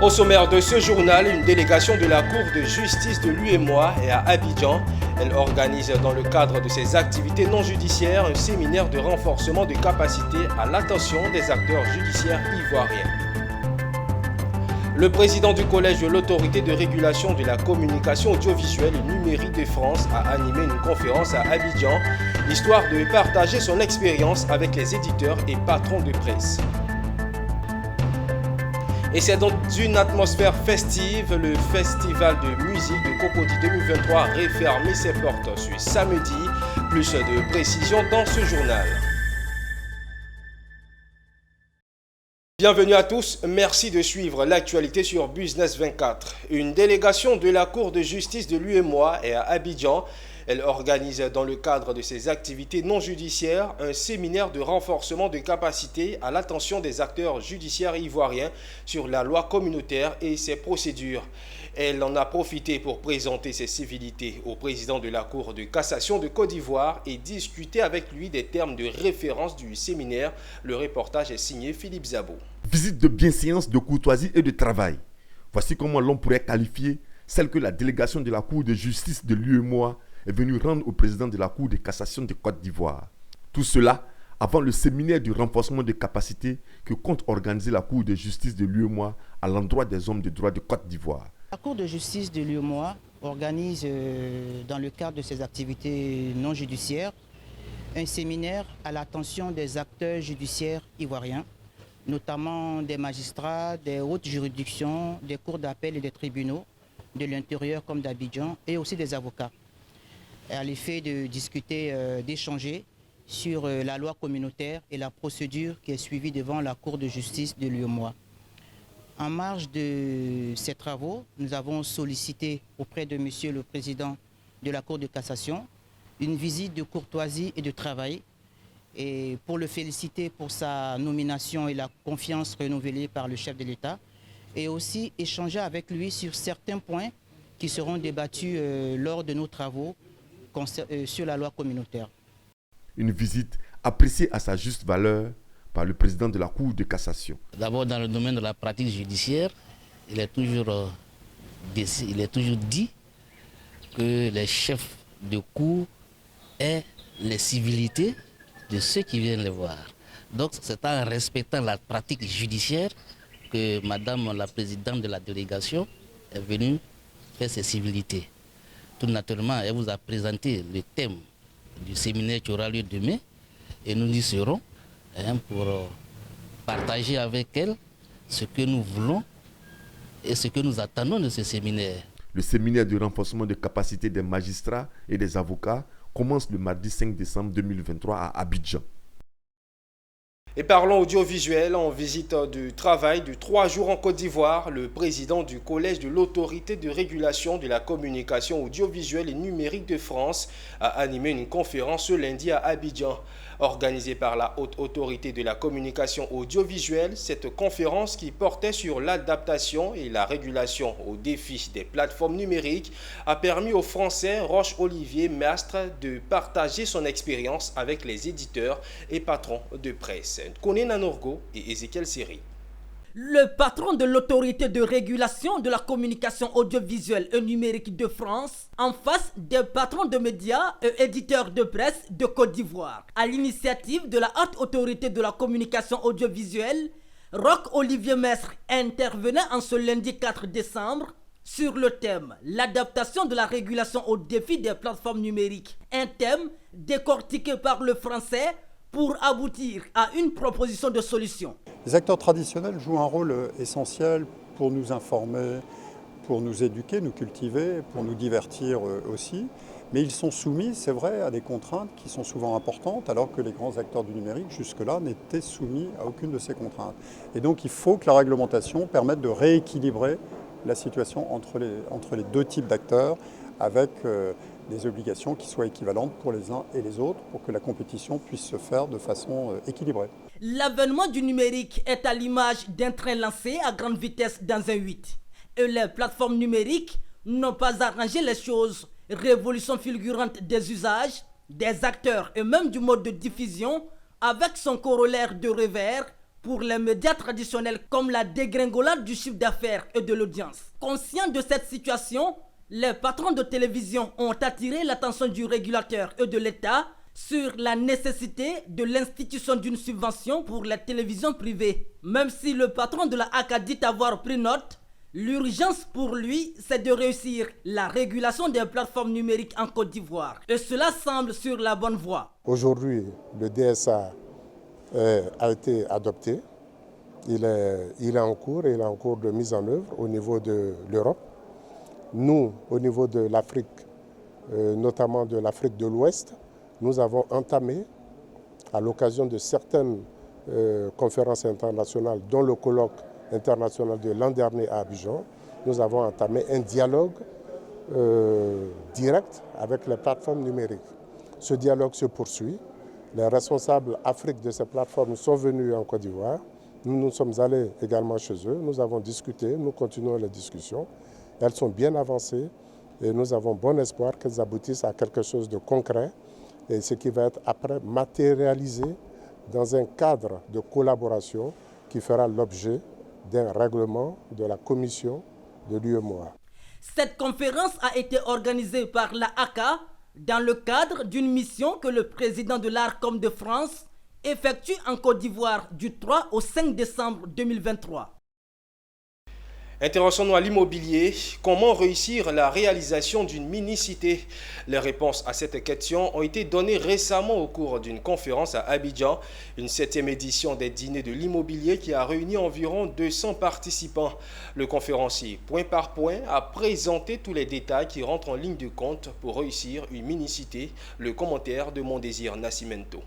Au sommaire de ce journal, une délégation de la Cour de justice de l'UEMOA est à Abidjan. Elle organise dans le cadre de ses activités non judiciaires un séminaire de renforcement de capacités à l'attention des acteurs judiciaires ivoiriens. Le président du collège de l'autorité de régulation de la communication audiovisuelle et numérique de France a animé une conférence à Abidjan, histoire de partager son expérience avec les éditeurs et patrons de presse. Et c'est dans une atmosphère festive, le festival de musique de Cocody 2023 a refermé ses portes ce samedi. Plus de précisions dans ce journal. Bienvenue à tous, merci de suivre l'actualité sur Business 24. Une délégation de la Cour de justice de l'UEMOA est à Abidjan. Elle organise dans le cadre de ses activités non judiciaires un séminaire de renforcement de capacités à l'attention des acteurs judiciaires ivoiriens sur la loi communautaire et ses procédures. Elle en a profité pour présenter ses civilités au président de la Cour de cassation de Côte d'Ivoire et discuter avec lui des termes de référence du séminaire. Le reportage est signé Philippe Zabo. Visite de bienséance, de courtoisie et de travail. Voici comment l'on pourrait qualifier celle que la délégation de la Cour de justice de l'UEMOA est venue rendre au président de la Cour de cassation de Côte d'Ivoire. Tout cela avant le séminaire du renforcement des capacités que compte organiser la Cour de justice de l'UEMOA à l'endroit des hommes de droit de Côte d'Ivoire. La Cour de justice de l'UEMOA organise dans le cadre de ses activités non judiciaires un séminaire à l'attention des acteurs judiciaires ivoiriens, notamment des magistrats, des hautes juridictions, des cours d'appel et des tribunaux de l'intérieur comme d'Abidjan et aussi des avocats. À l'effet de discuter, d'échanger sur la loi communautaire et la procédure qui est suivie devant la Cour de justice de l'UEMOA. En marge de ces travaux, nous avons sollicité auprès de Monsieur le Président de la Cour de cassation une visite de courtoisie et de travail et pour le féliciter pour sa nomination et la confiance renouvelée par le chef de l'État et aussi échanger avec lui sur certains points qui seront débattus lors de nos travaux sur la loi communautaire. Une visite appréciée à sa juste valeur par le président de la Cour de cassation. D'abord, dans le domaine de la pratique judiciaire, il est toujours dit que les chefs de cour aient les civilités de ceux qui viennent les voir. Donc, c'est en respectant la pratique judiciaire que Madame la présidente de la délégation est venue faire ses civilités. Tout naturellement, elle vous a présenté le thème du séminaire qui aura lieu demain et nous y serons pour partager avec elle ce que nous voulons et ce que nous attendons de ce séminaire. Le séminaire de renforcement de capacités des magistrats et des avocats commence le mardi 5 décembre 2023 à Abidjan. Et parlons audiovisuel, en visite du travail de 3 jours en Côte d'Ivoire, le président du collège de l'autorité de régulation de la communication audiovisuelle et numérique de France a animé une conférence ce lundi à Abidjan. Organisée par la haute autorité de la communication audiovisuelle, cette conférence qui portait sur l'adaptation et la régulation aux défis des plateformes numériques a permis au Français Roche-Olivier Mastre de partager son expérience avec les éditeurs et patrons de presse. Koné Nanorgo et Ezekiel Seri. Le patron de l'autorité de régulation de la communication audiovisuelle et numérique de France, en face des patrons de médias et éditeurs de presse de Côte d'Ivoire. À l'initiative de la haute autorité de la communication audiovisuelle, Roch-Olivier Mestre intervenait en ce lundi 4 décembre sur le thème « L'adaptation de la régulation aux défis des plateformes numériques ». Un thème décortiqué par le français pour aboutir à une proposition de solution. Les acteurs traditionnels jouent un rôle essentiel pour nous informer, pour nous éduquer, nous cultiver, pour nous divertir aussi. Mais ils sont soumis, c'est vrai, à des contraintes qui sont souvent importantes, alors que les grands acteurs du numérique, jusque-là, n'étaient soumis à aucune de ces contraintes. Et donc il faut que la réglementation permette de rééquilibrer la situation entre les deux types d'acteurs, avec des obligations qui soient équivalentes pour les uns et les autres, pour que la compétition puisse se faire de façon équilibrée. L'avènement du numérique est à l'image d'un train lancé à grande vitesse dans un 8. Et les plateformes numériques n'ont pas arrangé les choses. Révolution fulgurante des usages, des acteurs et même du mode de diffusion, avec son corollaire de revers, pour les médias traditionnels comme la dégringolade du chiffre d'affaires et de l'audience. Conscients de cette situation, les patrons de télévision ont attiré l'attention du régulateur et de l'État sur la nécessité de l'institution d'une subvention pour la télévision privée. Même si le patron de la ACA dit avoir pris note, l'urgence pour lui, c'est de réussir la régulation des plateformes numériques en Côte d'Ivoire. Et cela semble sur la bonne voie. Aujourd'hui, le DSA a été adopté. Il est en cours de mise en œuvre au niveau de l'Europe. Nous, au niveau de l'Afrique, notamment de l'Afrique de l'Ouest, nous avons entamé, à l'occasion de certaines conférences internationales, dont le colloque international de l'an dernier à Abidjan, nous avons entamé un dialogue direct avec les plateformes numériques. Ce dialogue se poursuit. Les responsables Afrique de ces plateformes sont venus en Côte d'Ivoire. Nous sommes allés également chez eux. Nous avons discuté, nous continuons les discussions. Elles sont bien avancées et nous avons bon espoir qu'elles aboutissent à quelque chose de concret et ce qui va être après matérialisé dans un cadre de collaboration qui fera l'objet d'un règlement de la commission de l'UEMOA. Cette conférence a été organisée par la ACA dans le cadre d'une mission que le président de l'ARCOM de France effectue en Côte d'Ivoire du 3 au 5 décembre 2023. Intéressons-nous à l'immobilier. Comment réussir la réalisation d'une mini-cité? Les réponses à cette question ont été données récemment au cours d'une conférence à Abidjan, une 7e édition des dîners de l'immobilier qui a réuni environ 200 participants. Le conférencier, point par point, a présenté tous les détails qui rentrent en ligne de compte pour réussir une mini-cité. Le commentaire de Mondésir Nascimento.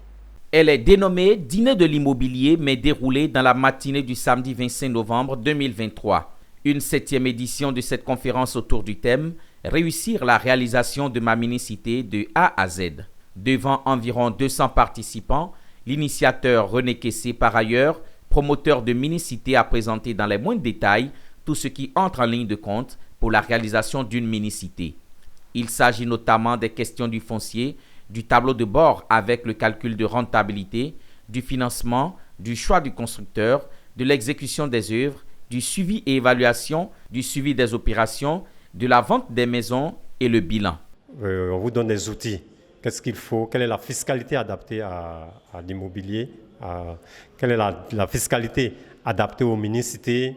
Elle est dénommée Dîner de l'immobilier, mais déroulée dans la matinée du samedi 25 novembre 2023. Une 7e édition de cette conférence autour du thème « Réussir la réalisation de ma mini-cité de A à Z ». Devant environ 200 participants, l'initiateur René Kessé, par ailleurs, promoteur de mini-cité, a présenté dans les moindres détails tout ce qui entre en ligne de compte pour la réalisation d'une mini-cité. Il s'agit notamment des questions du foncier, du tableau de bord avec le calcul de rentabilité, du financement, du choix du constructeur, de l'exécution des œuvres, du suivi et évaluation, du suivi des opérations, de la vente des maisons et le bilan. On vous donne des outils. Qu'est-ce qu'il faut? Quelle est la fiscalité adaptée à l'immobilier? Quelle est la fiscalité adaptée aux mini-cités?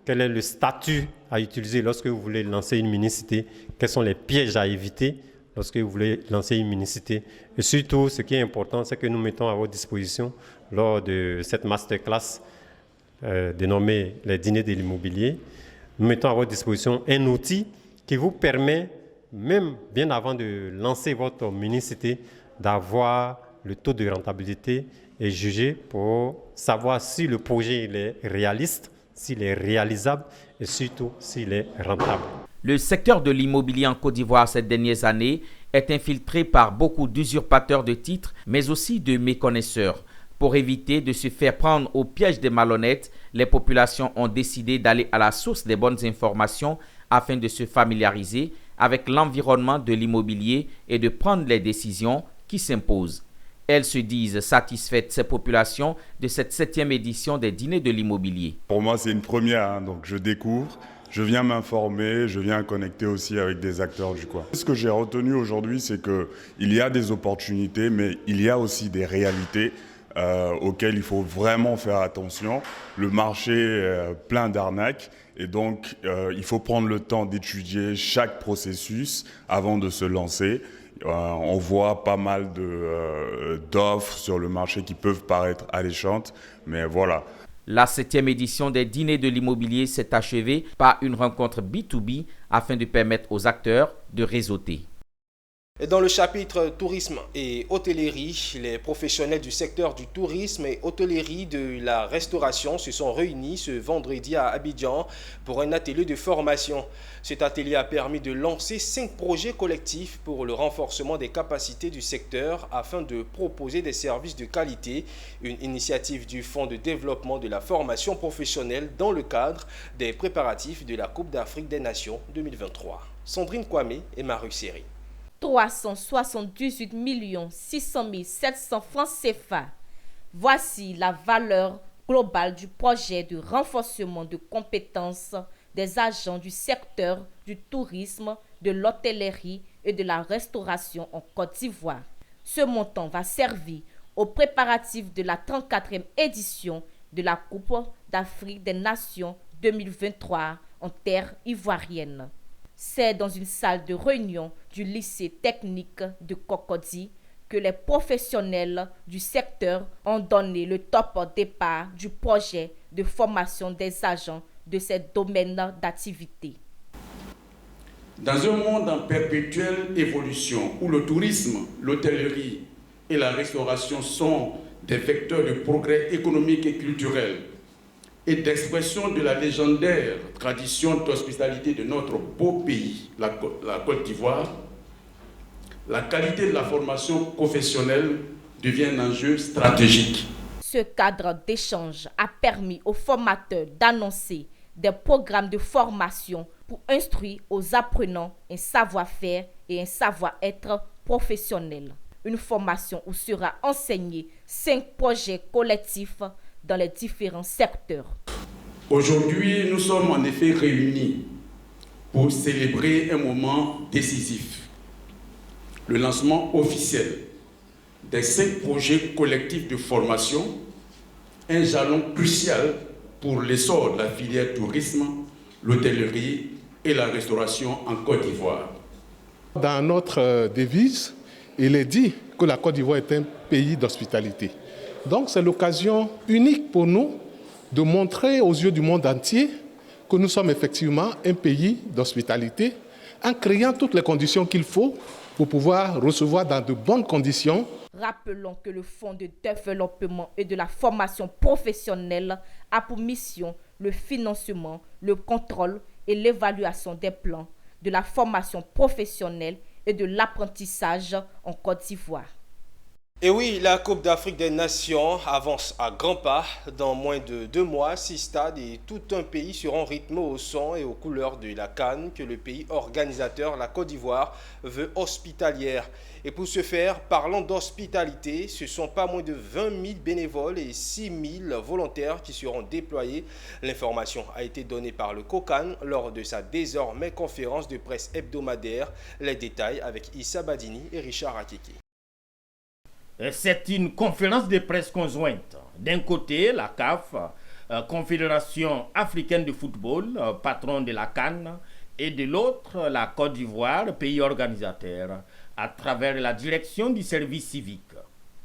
Quel est le statut à utiliser lorsque vous voulez lancer une mini-cité? Quels sont les pièges à éviter lorsque vous voulez lancer une mini-cité? Et surtout, ce qui est important, c'est que nous mettons à votre disposition, lors de cette masterclass, dénommé les dîners de l'immobilier, nous mettons à votre disposition un outil qui vous permet, même bien avant de lancer votre mini-cité, d'avoir le taux de rentabilité et juger pour savoir si le projet est réaliste, s'il est réalisable et surtout s'il est rentable. Le secteur de l'immobilier en Côte d'Ivoire ces dernières années est infiltré par beaucoup d'usurpateurs de titres, mais aussi de méconnaisseurs. Pour éviter de se faire prendre au piège des malhonnêtes, les populations ont décidé d'aller à la source des bonnes informations afin de se familiariser avec l'environnement de l'immobilier et de prendre les décisions qui s'imposent. Elles se disent satisfaites, ces populations, de cette 7e édition des dîners de l'immobilier. Pour moi, c'est une première, donc je découvre. Je viens m'informer, je viens connecter aussi avec des acteurs du coin. Ce que j'ai retenu aujourd'hui, c'est qu'il y a des opportunités, mais il y a aussi des réalités auxquelles il faut vraiment faire attention. Le marché est plein d'arnaques et donc il faut prendre le temps d'étudier chaque processus avant de se lancer. On voit pas mal d'offres sur le marché qui peuvent paraître alléchantes, mais voilà. La 7e édition des dîners de l'immobilier s'est achevée par une rencontre B2B afin de permettre aux acteurs de réseauter. Et dans le chapitre tourisme et hôtellerie, les professionnels du secteur du tourisme et hôtellerie de la restauration se sont réunis ce vendredi à Abidjan pour un atelier de formation. Cet atelier a permis de lancer 5 projets collectifs pour le renforcement des capacités du secteur afin de proposer des services de qualité, une initiative du Fonds de développement de la formation professionnelle dans le cadre des préparatifs de la Coupe d'Afrique des Nations 2023. Sandrine Kwame et Maru Seri. 378 600 700 francs CFA. Voici la valeur global du projet de renforcement de compétences des agents du secteur du tourisme, de l'hôtellerie et de la restauration en Côte d'Ivoire. Ce montant va servir aux préparatifs de la 34e édition de la Coupe d'Afrique des Nations 2023 en terre ivoirienne. C'est dans une salle de réunion du lycée technique de Cocody que les professionnels du secteur ont donné le top départ du projet de formation des agents de ces domaines d'activité. Dans un monde en perpétuelle évolution où le tourisme, l'hôtellerie et la restauration sont des vecteurs de progrès économique et culturel et d'expression de la légendaire tradition d'hospitalité de notre beau pays, la Côte d'Ivoire, la qualité de la formation professionnelle devient un enjeu stratégique. Ce cadre d'échange a permis aux formateurs d'annoncer des programmes de formation pour instruire aux apprenants un savoir-faire et un savoir-être professionnel. Une formation où sera enseigné 5 projets collectifs dans les différents secteurs. Aujourd'hui, nous sommes en effet réunis pour célébrer un moment décisif. Le lancement officiel des 5 projets collectifs de formation, un jalon crucial pour l'essor de la filière tourisme, l'hôtellerie et la restauration en Côte d'Ivoire. Dans notre devise, il est dit que la Côte d'Ivoire est un pays d'hospitalité. Donc c'est l'occasion unique pour nous de montrer aux yeux du monde entier que nous sommes effectivement un pays d'hospitalité en créant toutes les conditions qu'il faut pour pouvoir recevoir dans de bonnes conditions. Rappelons que le Fonds de développement et de la formation professionnelle a pour mission le financement, le contrôle et l'évaluation des plans de la formation professionnelle et de l'apprentissage en Côte d'Ivoire. Et oui, la Coupe d'Afrique des Nations avance à grands pas. Dans moins de 2 mois, 6 stades et tout un pays seront rythmés au son et aux couleurs de la CAN que le pays organisateur, la Côte d'Ivoire, veut hospitalière. Et pour ce faire, parlant d'hospitalité, ce sont pas moins de 20 000 bénévoles et 6 000 volontaires qui seront déployés. L'information a été donnée par le COCAN lors de sa désormais conférence de presse hebdomadaire. Les détails avec Issa Badini et Richard Akiki. C'est une conférence de presse conjointe. D'un côté, la CAF, Confédération africaine de football, patron de la CAN, et de l'autre, la Côte d'Ivoire, pays organisateur, à travers la direction du service civique.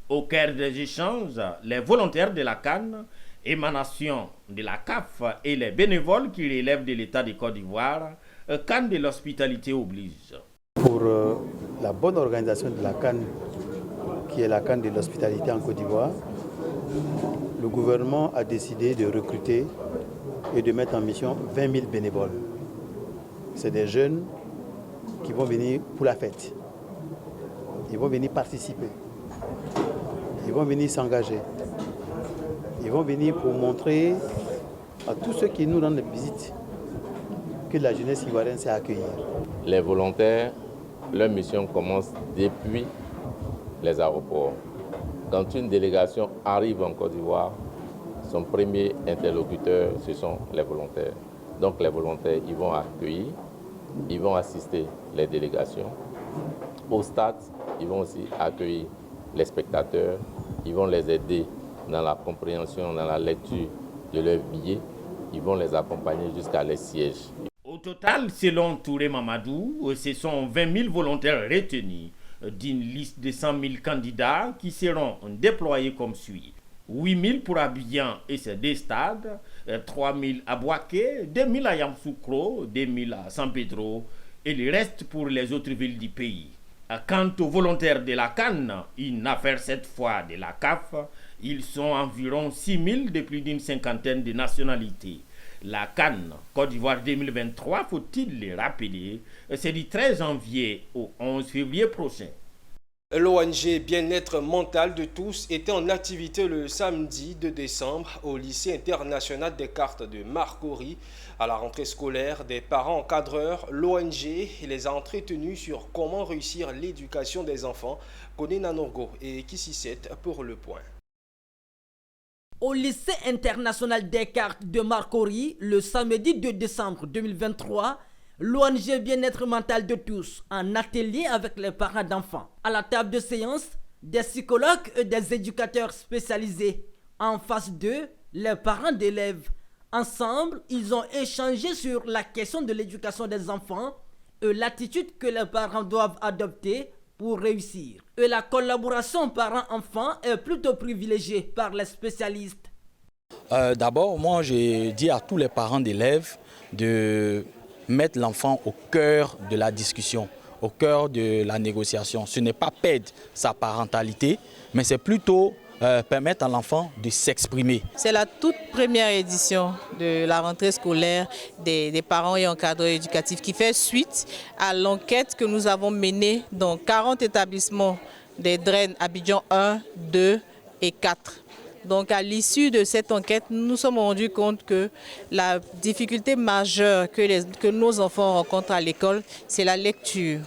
Au cœur des échanges, les volontaires de la CAN, émanation de la CAF et les bénévoles qui relèvent de l'État de Côte d'Ivoire, CAN de l'hospitalité oblige. Pour la bonne organisation de la CAN, qui est la CAN de l'hospitalité en Côte d'Ivoire, le gouvernement a décidé de recruter et de mettre en mission 20 000 bénévoles. C'est des jeunes qui vont venir pour la fête. Ils vont venir participer. Ils vont venir s'engager. Ils vont venir pour montrer à tous ceux qui nous rendent visite que la jeunesse ivoirienne sait accueillir. Les volontaires, leur mission commence depuis les aéroports. Quand une délégation arrive en Côte d'Ivoire, son premier interlocuteur, ce sont les volontaires. Donc les volontaires, ils vont accueillir, ils vont assister les délégations. Au stade, ils vont aussi accueillir les spectateurs, ils vont les aider dans la compréhension, dans la lecture de leurs billets, ils vont les accompagner jusqu'à les sièges. Au total, selon Touré Mamadou, ce sont 20 000 volontaires retenus d'une liste de 100 000 candidats qui seront déployés comme suit. 8 000 pour Abidjan et ses 2 stades, 3 000 à Bouaké, 2 000 à Yamoussoukro, 2 000 à San Pedro et le reste pour les autres villes du pays. Quant aux volontaires de la CAN, une affaire cette fois de la CAF, ils sont environ 6 000 de plus d'une cinquantaine de nationalités. La CAN Côte d'Ivoire 2023, faut-il le rappeler, c'est du 13 janvier au 11 février prochain. L'ONG Bien-être mental de tous était en activité le samedi 2 décembre au lycée international des cartes de Marcory. À la rentrée scolaire, des parents encadreurs, l'ONG les a entretenus sur comment réussir l'éducation des enfants. Koné Nanorgo et Kississet pour le point. Au lycée international Descartes de Marcory, le samedi 2 décembre 2023, l'ONG Bien-être mental de tous, en atelier avec les parents d'enfants. À la table de séance, des psychologues et des éducateurs spécialisés. En face d'eux, les parents d'élèves. Ensemble, ils ont échangé sur la question de l'éducation des enfants et l'attitude que les parents doivent adopter pour réussir. Et la collaboration parents-enfants est plutôt privilégiée par les spécialistes. D'abord, moi, j'ai dit à tous les parents d'élèves de mettre l'enfant au cœur de la discussion, au cœur de la négociation. Ce n'est pas perdre sa parentalité, mais c'est plutôt permettre à l'enfant de s'exprimer. C'est la toute première édition de la rentrée scolaire des parents et encadreurs éducatifs qui fait suite à l'enquête que nous avons menée dans 40 établissements des DREN Abidjan 1, 2 et 4. Donc à l'issue de cette enquête, nous nous sommes rendus compte que la difficulté majeure que nos enfants rencontrent à l'école, c'est la lecture.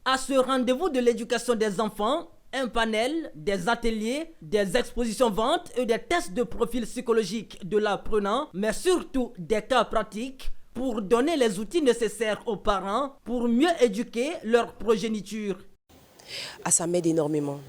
À ce rendez-vous de l'éducation des enfants, un panel, des ateliers, des expositions ventes et des tests de profil psychologique de l'apprenant, mais surtout des cas pratiques pour donner les outils nécessaires aux parents pour mieux éduquer leur progéniture. Ça m'aide énormément.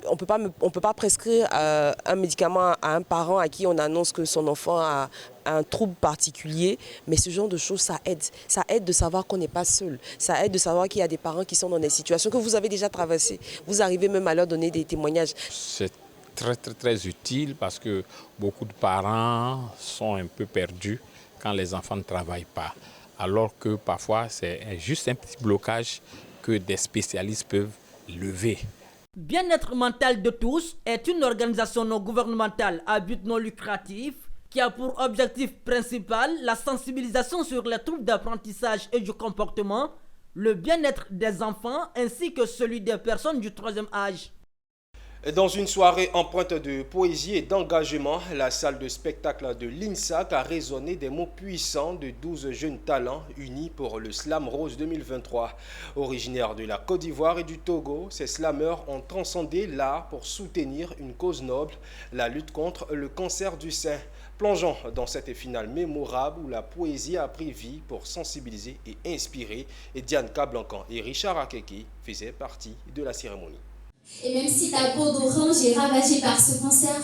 On peut pas prescrire un médicament à un parent à qui on annonce que son enfant a un trouble particulier, mais ce genre de choses, ça aide. Ça aide de savoir qu'on n'est pas seul. Ça aide de savoir qu'il y a des parents qui sont dans des situations que vous avez déjà traversées. Vous arrivez même à leur donner des témoignages. C'est très utile parce que beaucoup de parents sont un peu perdus quand les enfants ne travaillent pas. Alors que parfois, c'est juste un petit blocage que des spécialistes peuvent lever. Bien-être mental de tous est une organisation non gouvernementale à but non lucratif qui a pour objectif principal la sensibilisation sur les troubles d'apprentissage et du comportement, le bien-être des enfants ainsi que celui des personnes du troisième âge. Dans une soirée empreinte de poésie et d'engagement, la salle de spectacle de l'INSAC a résonné des mots puissants de 12 jeunes talents unis pour le Slam Rose 2023. Originaires de la Côte d'Ivoire et du Togo, ces slameurs ont transcendé l'art pour soutenir une cause noble, la lutte contre le cancer du sein. Plongeons dans cette finale mémorable où la poésie a pris vie pour sensibiliser et inspirer. Et Diane Kablancan et Richard Akeki faisaient partie de la cérémonie. Et même si ta peau d'orange est ravagée par ce cancer,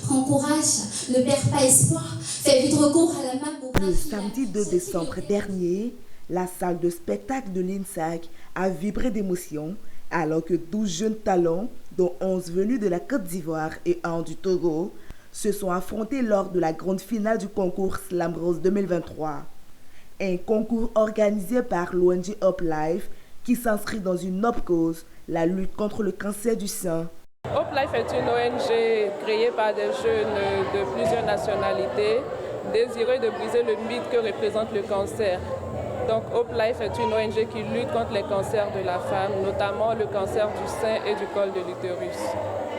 prends courage, ne perds pas espoir, fais vite recours à la mammographie. Le samedi 2 décembre dernier, la salle de spectacle de l'INSAC a vibré d'émotion alors que 12 jeunes talents, dont 11 venus de la Côte d'Ivoire et 1 du Togo, se sont affrontés lors de la grande finale du concours Slam Rose 2023. Un concours organisé par l'ONG Hope Life qui s'inscrit dans une noble cause, la lutte contre le cancer du sein. Hope Life est une ONG créée par des jeunes de plusieurs nationalités, désireux de briser le mythe que représente le cancer. Donc Hope Life est une ONG qui lutte contre les cancers de la femme, notamment le cancer du sein et du col de l'utérus.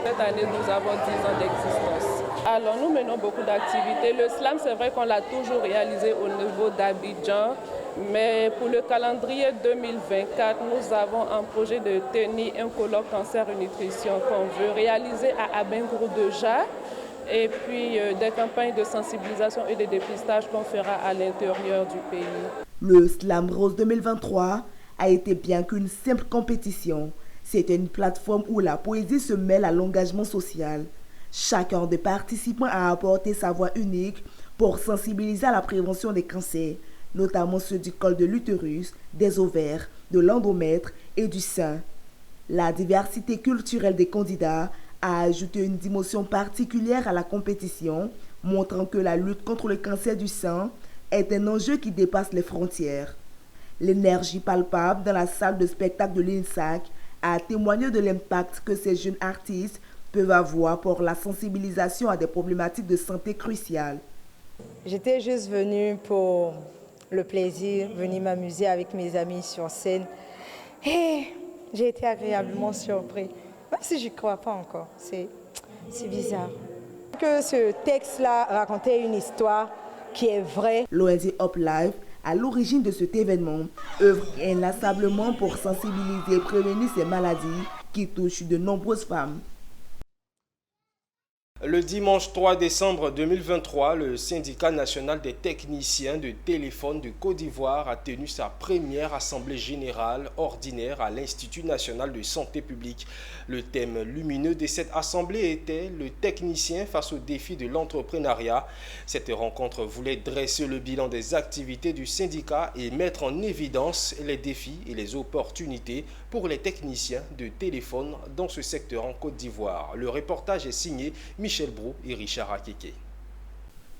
Cette année, nous avons 10 ans d'existence. Alors nous menons beaucoup d'activités. Le slam, c'est vrai qu'on l'a toujours réalisé au niveau d'Abidjan. Mais pour le calendrier 2024, nous avons un projet de tenir un colloque cancer et nutrition qu'on veut réaliser à Abengourou-Deja et puis des campagnes de sensibilisation et de dépistage qu'on fera à l'intérieur du pays. Le Slam Rose 2023 a été bien qu'une simple compétition. C'était une plateforme où la poésie se mêle à l'engagement social. Chacun des participants a apporté sa voix unique pour sensibiliser à la prévention des cancers, notamment ceux du col de l'utérus, des ovaires, de l'endomètre et du sein. La diversité culturelle des candidats a ajouté une dimension particulière à la compétition, montrant que la lutte contre le cancer du sein est un enjeu qui dépasse les frontières. L'énergie palpable dans la salle de spectacle de l'INSAC a témoigné de l'impact que ces jeunes artistes peuvent avoir pour la sensibilisation à des problématiques de santé cruciales. J'étais juste venue pour le plaisir, venir m'amuser avec mes amis sur scène. Et j'ai été agréablement surpris, même si je n'y crois pas encore. C'est bizarre. Que ce texte-là racontait une histoire qui est vraie. L'ONG Hope Life, à l'origine de cet événement, œuvre inlassablement pour sensibiliser et prévenir ces maladies qui touchent de nombreuses femmes. Le dimanche 3 décembre 2023, le syndicat national des techniciens de téléphone de Côte d'Ivoire a tenu sa première assemblée générale ordinaire à l'Institut national de santé publique. Le thème lumineux de cette assemblée était le technicien face aux défis de l'entrepreneuriat. Cette rencontre voulait dresser le bilan des activités du syndicat et mettre en évidence les défis et les opportunités pour les techniciens de téléphone dans ce secteur en Côte d'Ivoire. Le reportage est signé Michel Brou et Richard Akeke.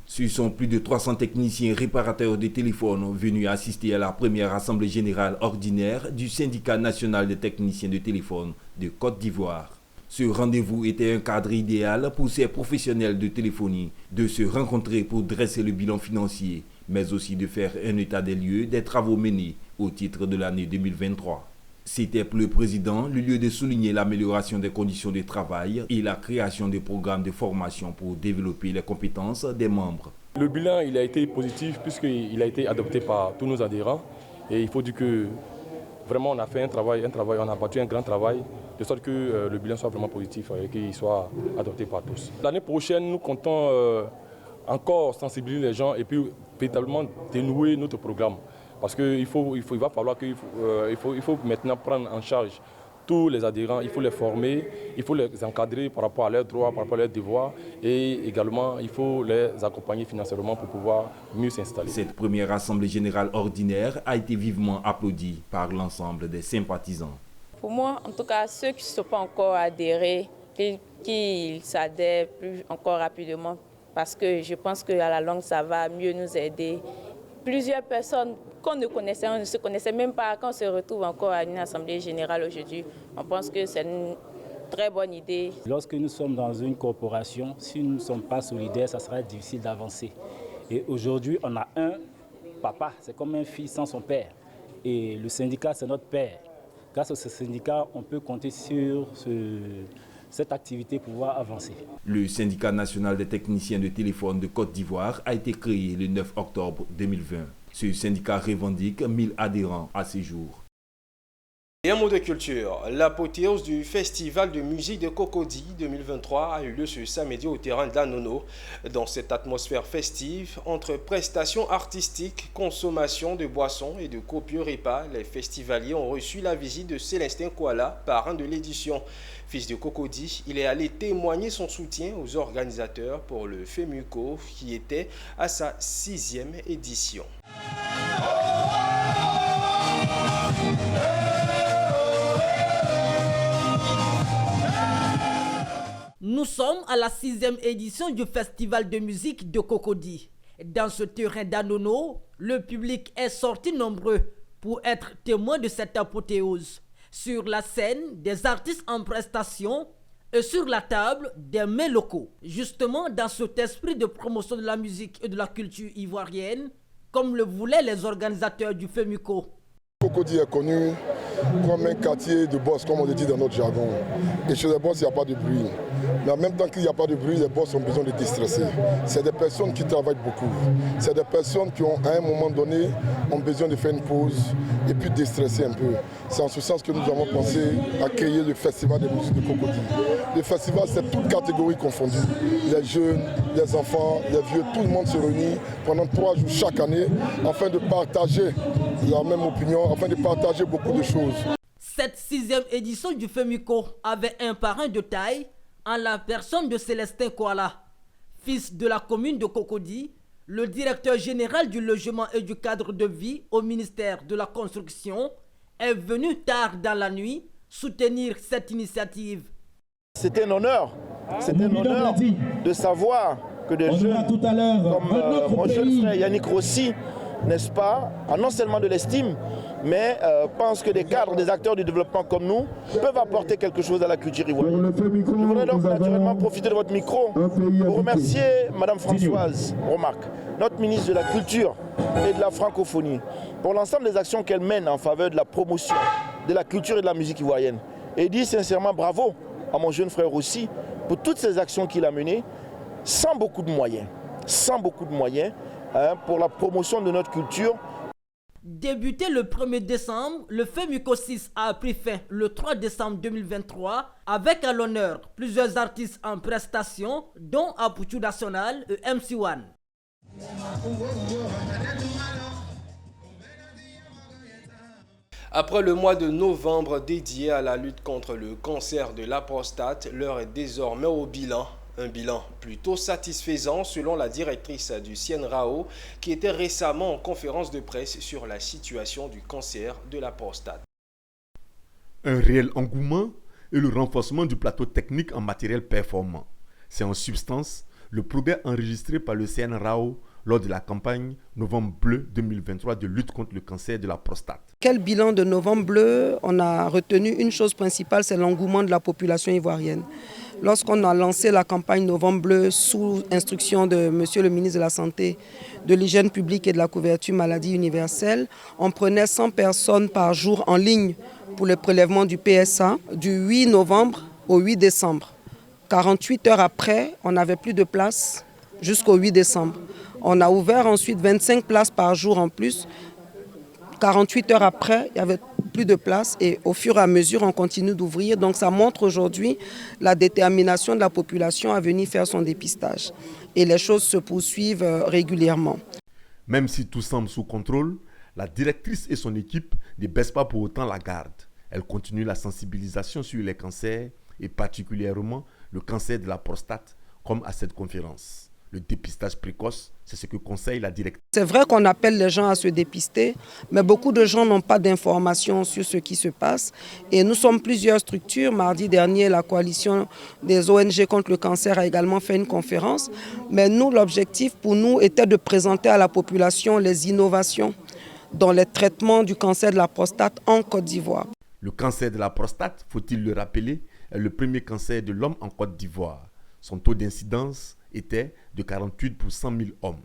Ce sont plus de 300 techniciens réparateurs de téléphones venus assister à la première assemblée générale ordinaire du syndicat national des techniciens de téléphone de Côte d'Ivoire. Ce rendez-vous était un cadre idéal pour ces professionnels de téléphonie de se rencontrer pour dresser le bilan financier, mais aussi de faire un état des lieux des travaux menés au titre de l'année 2023. C'était pour le président le lieu de souligner l'amélioration des conditions de travail et la création de programmes de formation pour développer les compétences des membres. Le bilan il a été positif puisqu'il a été adopté par tous nos adhérents et il faut dire que vraiment on a fait un travail, on a battu un grand travail de sorte que le bilan soit vraiment positif et qu'il soit adopté par tous. L'année prochaine, nous comptons encore sensibiliser les gens et puis véritablement dénouer notre programme. Parce qu'il va falloir qu'il faut maintenant prendre en charge tous les adhérents, il faut les former, il faut les encadrer par rapport à leurs droits, par rapport à leurs devoirs et également il faut les accompagner financièrement pour pouvoir mieux s'installer. Cette première assemblée générale ordinaire a été vivement applaudie par l'ensemble des sympathisants. Pour moi, en tout cas, ceux qui ne sont pas encore adhérés, qu'ils s'adhèrent plus encore rapidement parce que je pense qu'à la longue, ça va mieux nous aider. Plusieurs personnes qu'on ne connaissait, on ne se connaissait même pas, quand on se retrouve encore à une assemblée générale aujourd'hui, on pense que c'est une très bonne idée. Lorsque nous sommes dans une corporation, si nous ne sommes pas solidaires, ça sera difficile d'avancer. Et aujourd'hui, on a un papa, c'est comme un fils sans son père. Et le syndicat, c'est notre père. Grâce à ce syndicat, on peut compter sur cette activité pour pouvoir avancer. Le syndicat national des techniciens de téléphone de Côte d'Ivoire a été créé le 9 octobre 2020. Ce syndicat revendique 1000 adhérents à ce jour. Et un mot de culture. L'apothéose du Festival de musique de Cocody 2023 a eu lieu ce samedi au terrain d'Anono. Dans cette atmosphère festive, entre prestations artistiques, consommation de boissons et de copieux repas, les festivaliers ont reçu la visite de Célestin Kouala, parrain de l'édition. Fils de Cocody, il est allé témoigner son soutien aux organisateurs pour le FEMUCO qui était à sa 6e édition. Nous sommes à la 6e édition du Festival de musique de Cocody. Dans ce terrain d'Anono, le public est sorti nombreux pour être témoin de cette apothéose. Sur la scène, des artistes en prestation et sur la table, des mets locaux. Justement, dans cet esprit de promotion de la musique et de la culture ivoirienne, comme le voulaient les organisateurs du FEMUCO. Cocody est connu comme un quartier de boss, comme on le dit dans notre jargon. Et chez les boss, il n'y a pas de bruit. Mais en même temps qu'il n'y a pas de bruit, les boss ont besoin de déstresser. C'est des personnes qui travaillent beaucoup. C'est des personnes qui, à un moment donné, ont besoin de faire une pause et puis déstresser un peu. C'est en ce sens que nous avons pensé à créer le Festival de musique de Cocody. Le festival, c'est toutes catégories confondues. Les jeunes, les enfants, les vieux, tout le monde se réunit pendant 3 jours chaque année afin de partager la même opinion, afin de partager beaucoup de choses. Cette 6e édition du FEMUCO avait un parrain de taille en la personne de Célestin Kouala. Fils de la commune de Cocody, le directeur général du logement et du cadre de vie au ministère de la Construction est venu tard dans la nuit soutenir cette initiative. C'est un honneur de savoir que des jeunes comme mon jeune frère Yannick Rossi, n'est-ce pas, non seulement de l'estime, mais pensent que des cadres, des acteurs du développement comme nous peuvent apporter quelque chose à la culture ivoirienne. Je voudrais donc naturellement profiter de votre micro pour remercier Mme Françoise Romarque, notre ministre de la Culture et de la Francophonie, pour l'ensemble des actions qu'elle mène en faveur de la promotion de la culture et de la musique ivoirienne. Et dire sincèrement bravo à mon jeune frère aussi pour toutes ces actions qu'il a menées sans beaucoup de moyens, pour la promotion de notre culture. Débuté le 1er décembre, le FEMUCO6 a pris fin le 3 décembre 2023 avec à l'honneur plusieurs artistes en prestation, dont Apuchu National et MC1. Après le mois de novembre dédié à la lutte contre le cancer de la prostate, l'heure est désormais au bilan. Un bilan plutôt satisfaisant selon la directrice du CNRAO qui était récemment en conférence de presse sur la situation du cancer de la prostate. Un réel engouement et le renforcement du plateau technique en matériel performant. C'est en substance le progrès enregistré par le CNRAO lors de la campagne Novembre Bleu 2023 de lutte contre le cancer de la prostate. Quel bilan de Novembre Bleu? On a retenu une chose principale, c'est l'engouement de la population ivoirienne. Lorsqu'on a lancé la campagne Novembre Bleu sous instruction de Monsieur le ministre de la Santé, de l'Hygiène publique et de la couverture maladie universelle, on prenait 100 personnes par jour en ligne pour le prélèvement du PSA du 8 novembre au 8 décembre. 48 heures après, on n'avait plus de place jusqu'au 8 décembre. On a ouvert ensuite 25 places par jour en plus. 48 heures après, il n'y avait plus de place et au fur et à mesure, on continue d'ouvrir. Donc ça montre aujourd'hui la détermination de la population à venir faire son dépistage. Et les choses se poursuivent régulièrement. Même si tout semble sous contrôle, la directrice et son équipe ne baissent pas pour autant la garde. Elle continue la sensibilisation sur les cancers et particulièrement le cancer de la prostate, comme à cette conférence. Le dépistage précoce, c'est ce que conseille la directrice. C'est vrai qu'on appelle les gens à se dépister, mais beaucoup de gens n'ont pas d'informations sur ce qui se passe. Et nous sommes plusieurs structures. Mardi dernier, la coalition des ONG contre le cancer a également fait une conférence. Mais nous, l'objectif pour nous était de présenter à la population les innovations dans les traitements du cancer de la prostate en Côte d'Ivoire. Le cancer de la prostate, faut-il le rappeler, est le premier cancer de l'homme en Côte d'Ivoire. Son taux d'incidence était de 48 pour 100 000 hommes.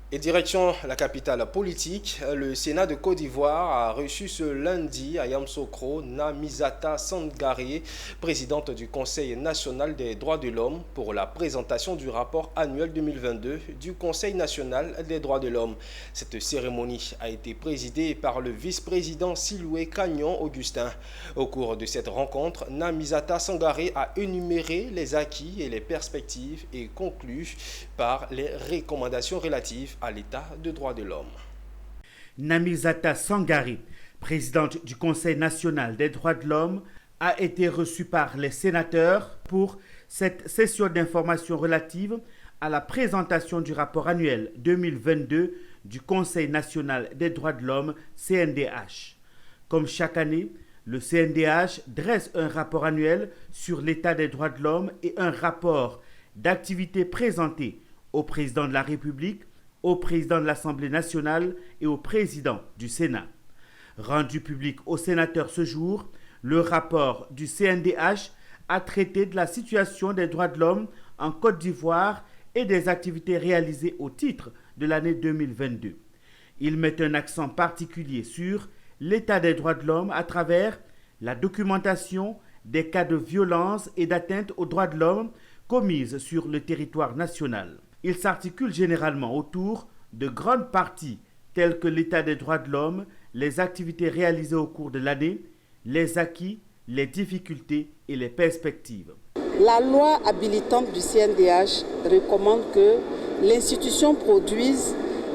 Et direction la capitale politique, le Sénat de Côte d'Ivoire a reçu ce lundi à Yamoussoukro Namizata Sangaré, présidente du Conseil national des droits de l'homme, pour la présentation du rapport annuel 2022 du Conseil national des droits de l'homme. Cette cérémonie a été présidée par le vice-président Siloué Cagnon Augustin. Au cours de cette rencontre, Namizata Sangaré a énuméré les acquis et les perspectives et conclu par les recommandations relatives à l'état de droits de l'homme. Namizata Sangaré, présidente du Conseil national des droits de l'homme, a été reçue par les sénateurs pour cette session d'information relative à la présentation du rapport annuel 2022 du Conseil national des droits de l'homme, CNDH. Comme chaque année, le CNDH dresse un rapport annuel sur l'état des droits de l'homme et un rapport d'activité présenté au président de la République, au président de l'Assemblée nationale et au président du Sénat. Rendu public aux sénateurs ce jour, le rapport du CNDH a traité de la situation des droits de l'homme en Côte d'Ivoire et des activités réalisées au titre de l'année 2022. Il met un accent particulier sur l'état des droits de l'homme à travers la documentation des cas de violence et d'atteinte aux droits de l'homme commises sur le territoire national. Il s'articule généralement autour de grandes parties telles que l'état des droits de l'homme, les activités réalisées au cours de l'année, les acquis, les difficultés et les perspectives. La loi habilitante du CNDH recommande que l'institution produise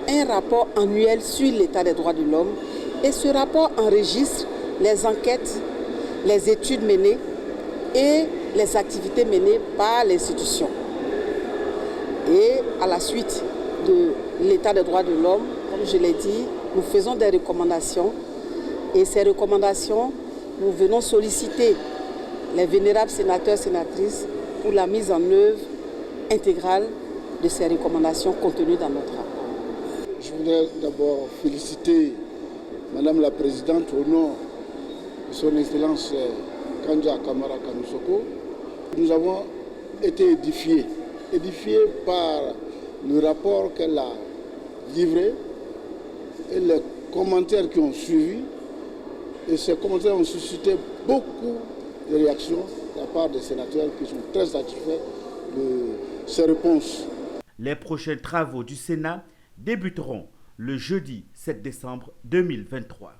un rapport annuel sur l'état des droits de l'homme et ce rapport enregistre les enquêtes, les études menées et les activités menées par l'institution. Et à la suite de l'état des droits de l'homme, comme je l'ai dit, nous faisons des recommandations. Et ces recommandations, nous venons solliciter les vénérables sénateurs et sénatrices pour la mise en œuvre intégrale de ces recommandations contenues dans notre rapport. Je voudrais d'abord féliciter Madame la Présidente au nom de son Excellence Kandja Kamara Kanoussoko. Nous avons été édifiés par le rapport qu'elle a livré et les commentaires qui ont suivi. Et ces commentaires ont suscité beaucoup de réactions de la part des sénateurs qui sont très satisfaits de ces réponses. Les prochains travaux du Sénat débuteront le jeudi 7 décembre 2023.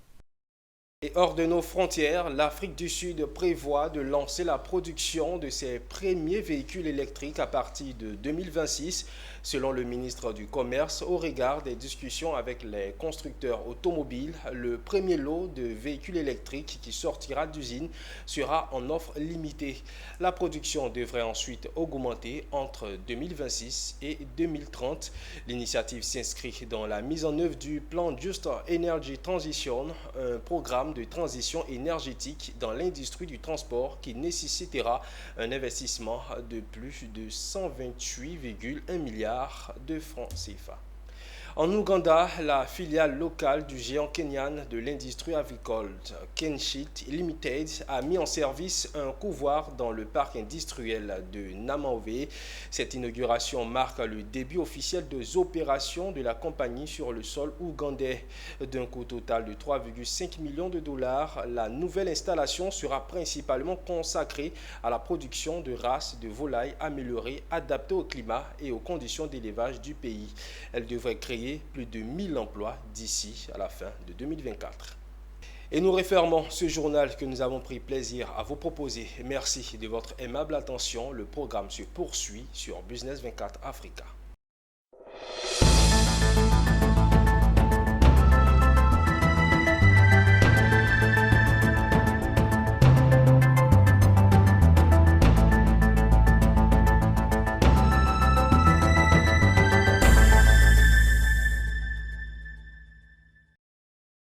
Et hors de nos frontières, l'Afrique du Sud prévoit de lancer la production de ses premiers véhicules électriques à partir de 2026, selon le ministre du Commerce, au regard des discussions avec les constructeurs automobiles. Le premier lot de véhicules électriques qui sortira d'usine sera en offre limitée. La production devrait ensuite augmenter entre 2026 et 2030. L'initiative s'inscrit dans la mise en œuvre du plan Just Energy Transition, un programme de transition énergétique dans l'industrie du transport qui nécessitera un investissement de plus de 128,1 milliards de francs CFA. En Ouganda, la filiale locale du géant kenyan de l'industrie avicole, Kenshit Limited, a mis en service un couvoir dans le parc industriel de Namaove. Cette inauguration marque le début officiel des opérations de la compagnie sur le sol ougandais. D'un coût total de 3,5 millions de dollars, la nouvelle installation sera principalement consacrée à la production de races de volailles améliorées, adaptées au climat et aux conditions d'élevage du pays. Elle devrait créer plus de 1000 emplois d'ici à la fin de 2024. Et nous refermons ce journal que nous avons pris plaisir à vous proposer. Merci de votre aimable attention. Le programme se poursuit sur Business 24 Africa.